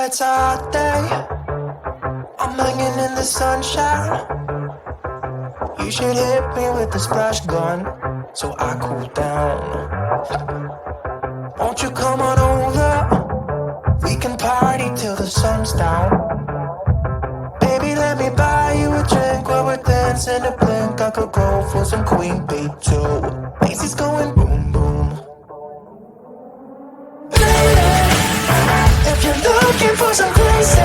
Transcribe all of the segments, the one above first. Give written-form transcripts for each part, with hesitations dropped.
Yeah, it's a hot day. I'm hanging in the sunshine. You should hit me with the splash gun so I cool down. Won't you come on over? We can party till the sun's down. Baby, let me buy you a drink while we're dancing a blink. I could go for some Queen Bee too. Macy's going boom boom. If you're looking for some crazy,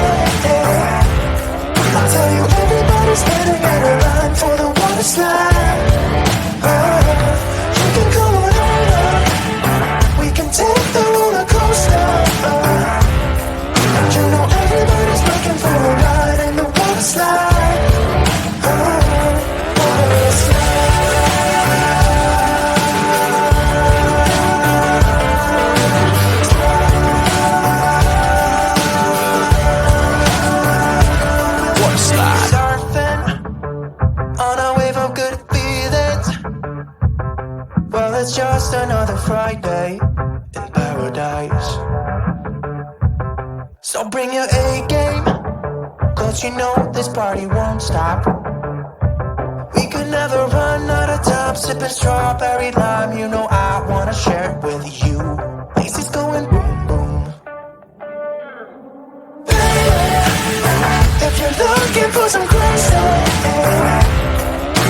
I'll tell you everybody's standing in a line for the water slide. You can come on over. We can take the roller coaster. You know everybody's looking for a ride in the water slide. Water slide. Water slide. Surfing on a wave of good feelings. Well, it's just another Friday in paradise. So bring your A-game, cause you know this party won't stop. We could never run out of time, sipping strawberry lime. You know I wanna share it with you. Macy's going boom boom. If you're looking for some crazy,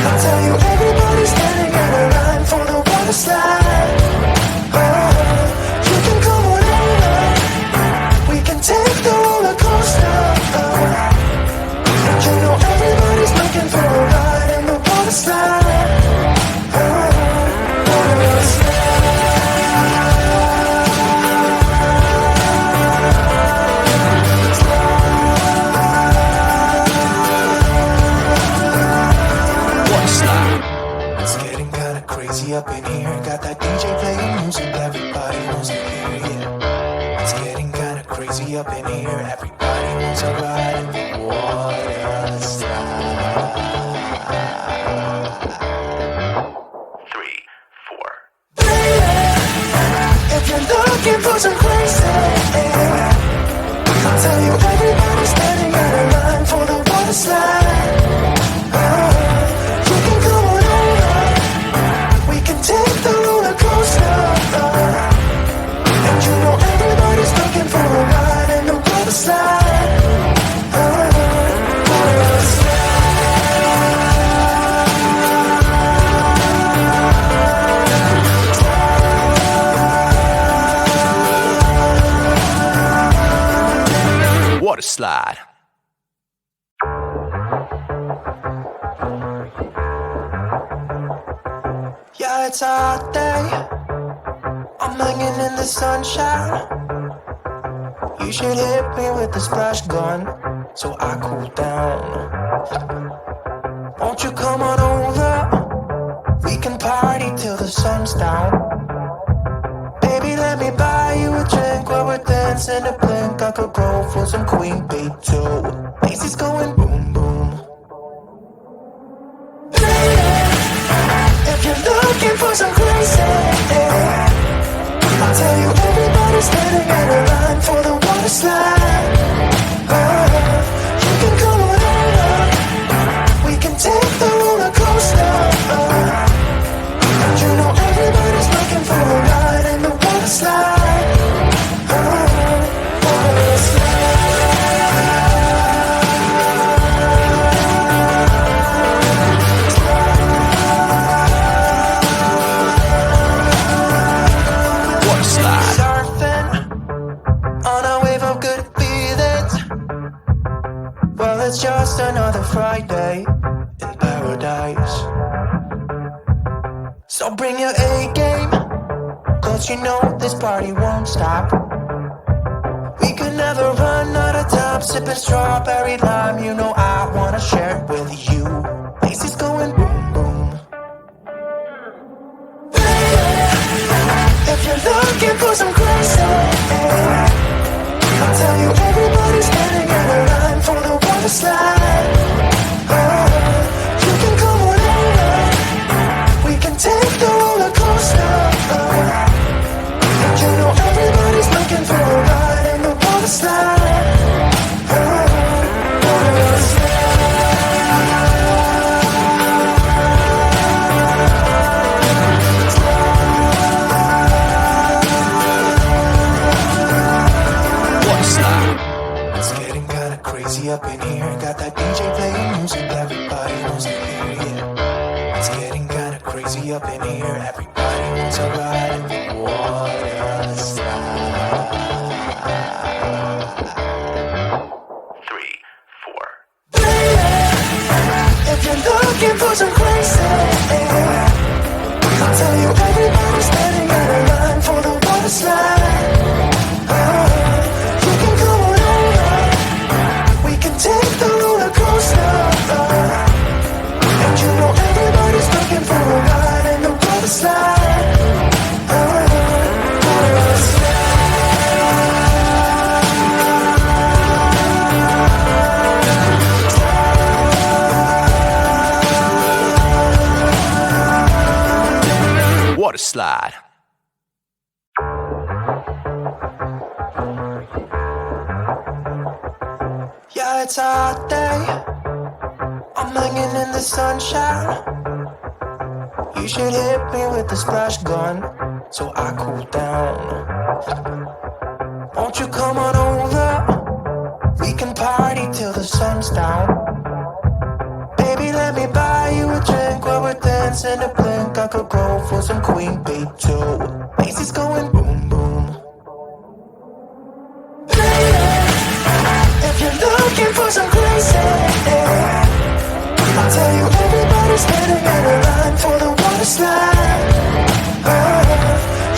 I'll tell you everybody's standing in a line for the water slide. You can come on over. We can take the roller coaster. You know everybody's looking for a ride in the water slide. Water slide. Water slide. It's getting kinda crazy up in here. Got that DJ playing music, everybody wants to hear it. It's getting kinda crazy up in here. Everybody wants a ride in the water slide. 3, 4. If you're looking for some crazy, I'll tell you everybody's standing in a line for the water slide. You can come on over. We can take the roller coaster. And you know everybody's looking for a ride in the water slide. Water slide. Water slide. Yeah, it's a hot day. I'm hanging in the sunshine. You should hit me with the splash gun so I cool down. Won't you come on over? We can party till the sun's down. Baby, let me buy you a drink while we're dancing a blink. I could go for some Queen Bee too. Macy's going boom boom. If you're looking for some crazy, I'll tell you everybody's standing in a line for the water slide. You can come on over. We can take the roller coaster. You know everybody's looking for a ride in the water slide. Water slide. Surfing on a wave of good feelings. Well, it's just another Friday in paradise. So bring your A-game, cause you know this party won't stop. We could never run out of time, sipping strawberry lime. You know I wanna share it with you. Macy's going boom boom. If you're looking for some crazy, I'll tell you everybody's standing in a line for the water slide. You can come on over. We can take the roller coaster. You know everybody's looking for a ride in the water slide. a ride in the water slide. 3, 4. If you're looking for some crazy, I'll tell you everybody's standing in a line for the water slide. You can come on over, we can take the roller coaster. And you know everybody's looking for a ride in the water slide. Water slide. Water slide. Yeah, it's a hot day. I'm hanging in the sunshine. You should hit me with the splash gun so I cool down. Won't you come on over? We can party till the sun's down. Baby, let me buy you a drink while we're dancing to blink. I could go for some queen bee too. Macy's going boom boom. If you're looking for some crazy, I'll tell you everybody's standing in a line for the water slide.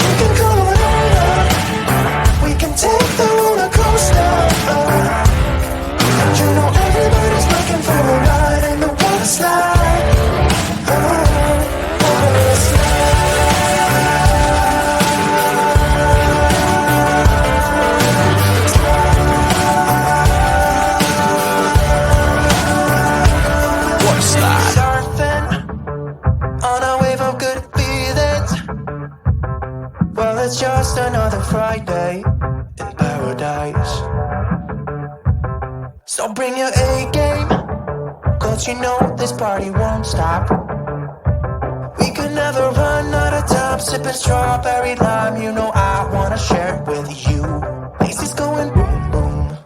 You can come on over, we can take the roller coaster. And you know everybody's looking for a ride in the water slide. Water Slide. Surfing on a wave of good feelings. Well, it's just another Friday in paradise. So bring your A game, cause you know this party won't stop. We could never run out of time, sipping strawberry lime. You know I wanna share it with you. Macy's going boom boom.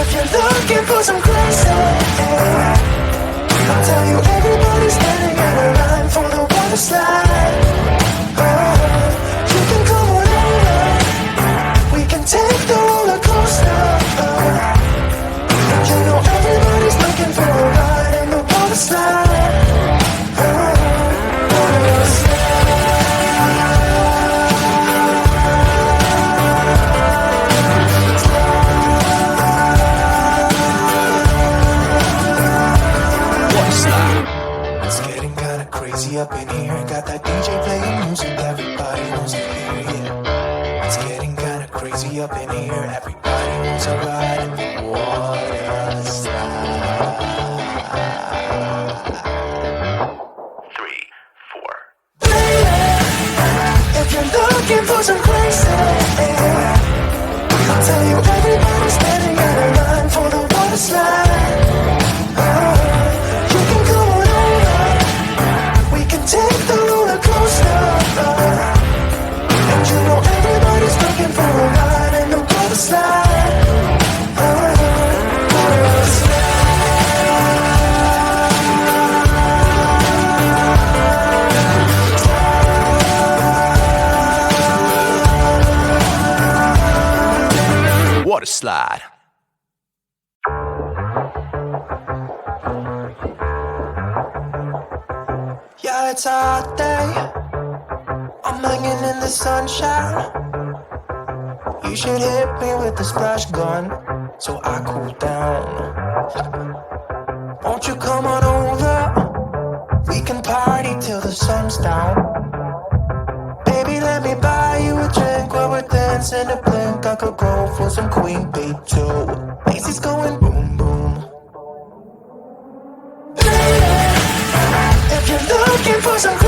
If you're looking for some crazy, I'll tell you everybody's standing in a line for the water slide. You can come on over, we can take the roller coaster. And you know everybody's looking for a ride in the water slide. Water slide. It's getting kinda crazy up in here. Got that DJ playing music, everybody wants to hear, yeah. It's getting kinda crazy up in here. Everybody wants a ride in the water slide. 3, 4. If you're looking for some crazy, I'll tell you everybody's standing in a line for the water slide. You can come on over, we can take the roller coaster. And you know everybody's looking for a ride in the water slide. Water slide. Water slide. Yeah, it's a hot day. I'm hanging in the sunshine. You should hit me with the splash gun so I cool down. Won't you come on over? We can party till the sun's down. Baby, let me buy you a drink while we're dancing to blink. I could go for some queen bee too. Macy's going boom boom. If you're looking for some